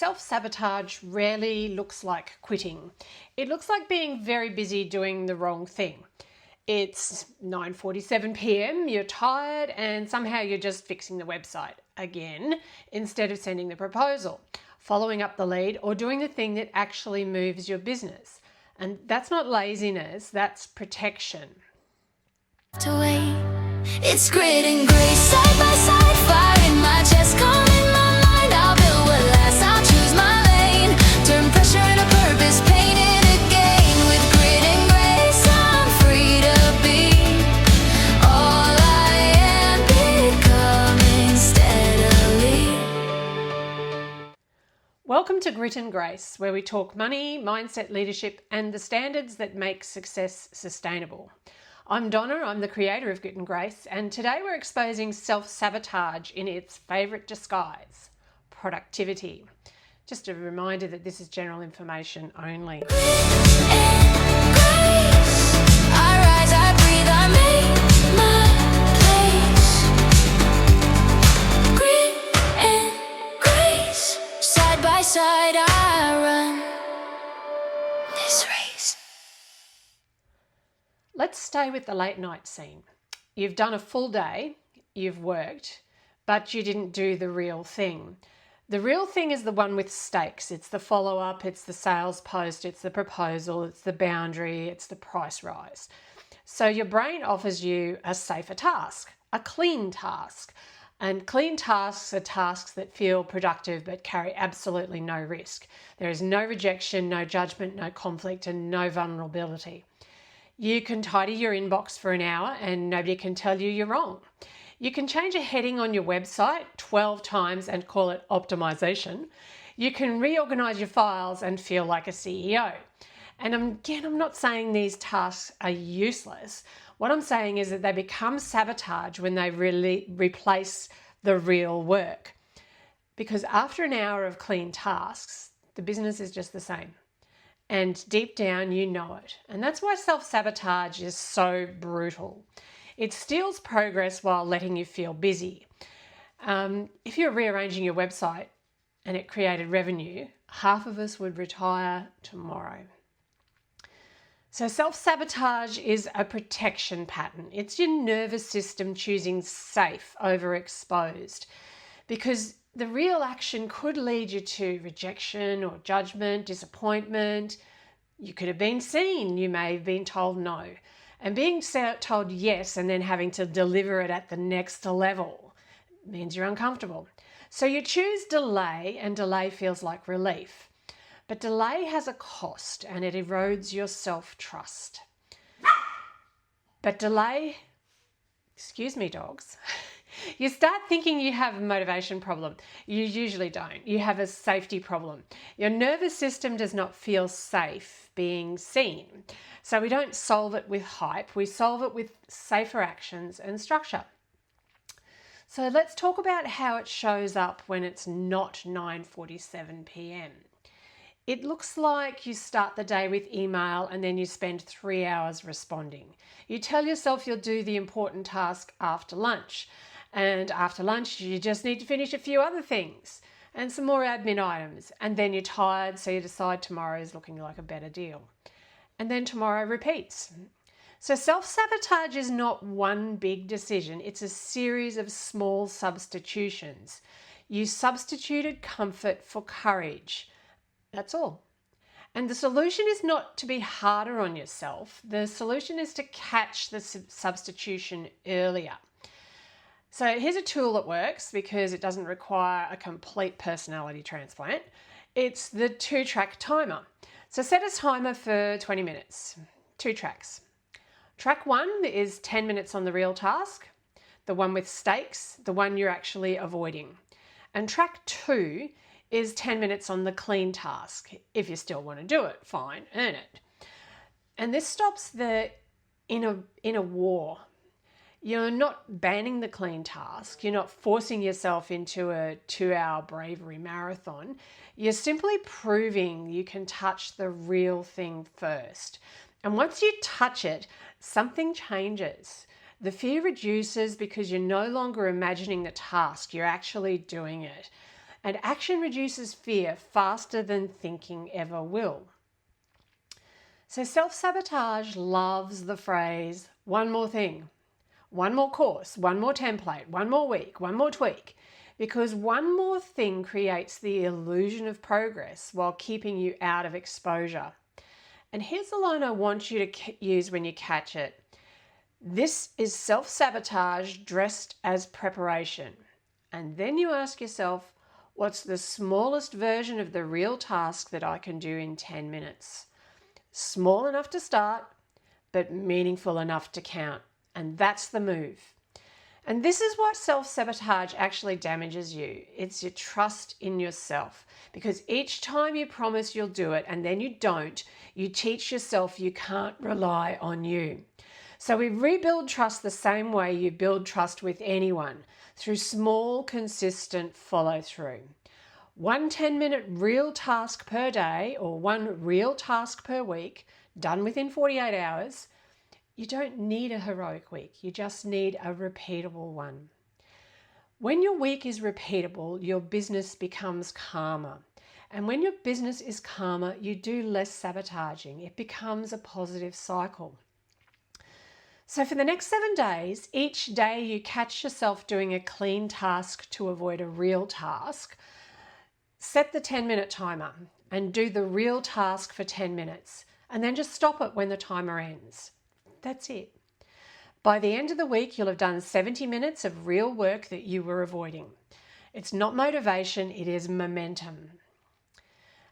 self-sabotage rarely looks like quitting. It looks like being very busy doing the wrong thing. It's 9:47 p.m, you're tired, and somehow you're just fixing the website again instead of sending the proposal, following up the lead, or doing the thing that actually moves your business. And that's not laziness, that's protection. It's grit and grace, side by side, fire in my chest, calm in my mind. I'll build what lasts, I'll choose my lane, turn pressure into purpose, paint it again. With grit and grace, I'm free to be all I am, becoming steadily. Welcome to Grit and Grace, where we talk money, mindset, leadership, and the standards that make success sustainable. I'm Donna, I'm the creator of Grit and Grace, and today we're exposing self-sabotage in its favourite disguise, productivity. Just a reminder that this is general information only. Side I run this race. Let's stay with the late night scene. You've done a full day, you've worked, but you didn't do the real thing. The real thing is the one with stakes. It's the follow-up, it's the sales post, it's the proposal, it's the boundary, it's the price rise. So your brain offers you a safer task, a clean task. And clean tasks are tasks that feel productive but carry absolutely no risk. There is no rejection, no judgment, no conflict, and no vulnerability. You can tidy your inbox for an hour and nobody can tell you you're wrong. You can change a heading on your website 12 times and call it optimization. You can reorganize your files and feel like a CEO. And again, I'm not saying these tasks are useless. What I'm saying is that they become sabotage when they really replace the real work. Because after an hour of clean tasks, the business is just the same. And deep down, you know it. And that's why self-sabotage is so brutal. It steals progress while letting you feel busy. If you're rearranging your website and it created revenue, half of us would retire tomorrow. So self-sabotage is a protection pattern. It's your nervous system choosing safe over exposed, because the real action could lead you to rejection or judgment, disappointment. You could have been seen. You may have been told no. And being told yes and then having to deliver it at the next level means you're uncomfortable. So you choose delay, and delay feels like relief. But delay has a cost and it erodes your self-trust. But delay, excuse me dogs, you start thinking you have a motivation problem. You usually don't. You have a safety problem. Your nervous system does not feel safe being seen. So we don't solve it with hype. We solve it with safer actions and structure. So let's talk about how it shows up when it's not 9:47 p.m. It looks like you start the day with email and then you spend 3 hours responding. You tell yourself you'll do the important task after lunch. And after lunch, you just need to finish a few other things and some more admin items. And then you're tired, so you decide tomorrow is looking like a better deal. And then tomorrow repeats. So self-sabotage is not one big decision. It's a series of small substitutions. You substituted comfort for courage. That's all. And the solution is not to be harder on yourself. The solution is to catch the substitution earlier. So here's a tool that works because it doesn't require a complete personality transplant. It's the 2-track timer. So set a timer for 20 minutes, 2 tracks. Track 1 is 10 minutes on the real task, the one with stakes, the one you're actually avoiding. And track 2 is 10 minutes on the clean task. If you still want to do it, fine, earn it. And this stops the inner war. You're not banning the clean task. You're not forcing yourself into a 2-hour bravery marathon. You're simply proving you can touch the real thing first. And once you touch it, something changes. The fear reduces because you're no longer imagining the task, you're actually doing it. And action reduces fear faster than thinking ever will. So self-sabotage loves the phrase, one more thing, one more course, one more template, one more week, one more tweak, because one more thing creates the illusion of progress while keeping you out of exposure. And here's the line I want you to use when you catch it. This is self-sabotage dressed as preparation. And then you ask yourself, what's the smallest version of the real task that I can do in 10 minutes? Small enough to start, but meaningful enough to count. And that's the move. And this is what self-sabotage actually damages you. It's your trust in yourself. Because each time you promise you'll do it and then you don't, you teach yourself you can't rely on you. So we rebuild trust the same way you build trust with anyone, through small, consistent follow-through. One 10-minute real task per day or one real task per week, done within 48 hours. You don't need a heroic week. You just need a repeatable one. When your week is repeatable, your business becomes calmer. And when your business is calmer, you do less sabotaging. It becomes a positive cycle. So for the next 7 days, each day you catch yourself doing a clean task to avoid a real task, set the 10-minute timer and do the real task for 10 minutes and then just stop it when the timer ends. That's it. By the end of the week, you'll have done 70 minutes of real work that you were avoiding. It's not motivation, it is momentum.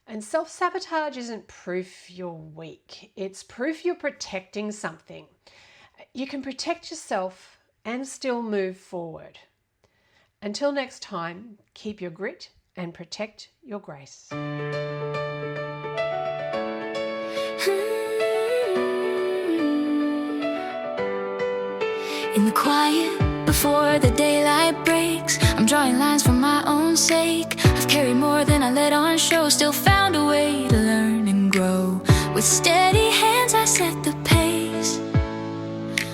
And self-sabotage isn't proof you're weak. It's proof you're protecting something. You can protect yourself and still move forward. Until next time, keep your grit and protect your grace. In the quiet, before the daylight breaks, I'm drawing lines for my own sake. I've carried more than I let on show, still found a way to learn and grow. With steady hands I set the pace,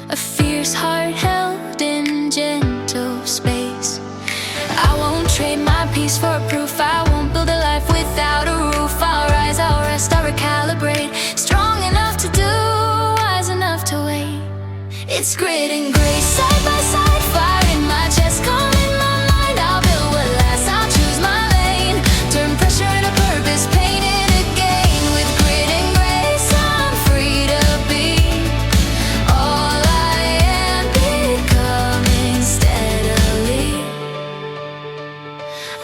a fierce heart held in gentle space. I won't trade my peace for proof, I won't build a life without a roof. I'll rise, I'll rest, I'll recalibrate, strong enough to do, wise enough to wait. It's grit and grace, side by side, fire in my chest, calm in my mind. I'll build what lasts, I'll choose my lane, turn pressure into purpose, paint it again. With grit and grace, I'm free to be all I am, becoming steadily.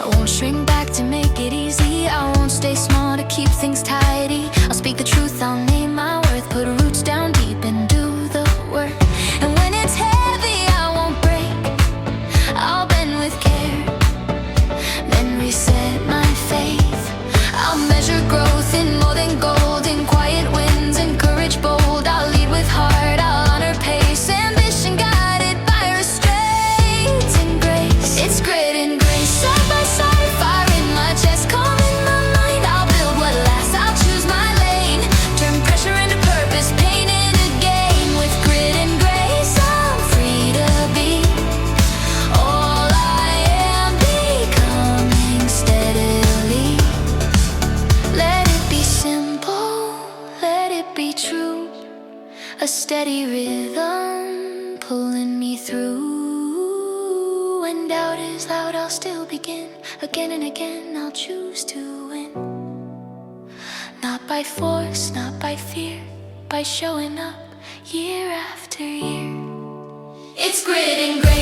I won't shrink back to make it easy, I won't stay small to keep things tidy. I'll speak the truth, I'll name my worth, put roots down deep and do the work. And when it's heavy, I won't break, I'll bend with care, then reset my faith. I'll measure growth in more than gold, in quiet wins and courage bold. I'll lead with heart, I'll honor pace, ambition guided by restraint and grace. It's grit and grace, side by side, fire in my chest, calm in my mind. I'll build what lasts, I'll choose my lane, turn pressure into purpose, paint it again. With grit and grace, I'm free to be all I am, becoming steadily. Let it be simple, let it be true, a steady rhythm pulling me through. When doubt is loud, I'll still begin, again and again I'll choose to win. Not by force, not by fear, by showing up year after year. It's grit and grace.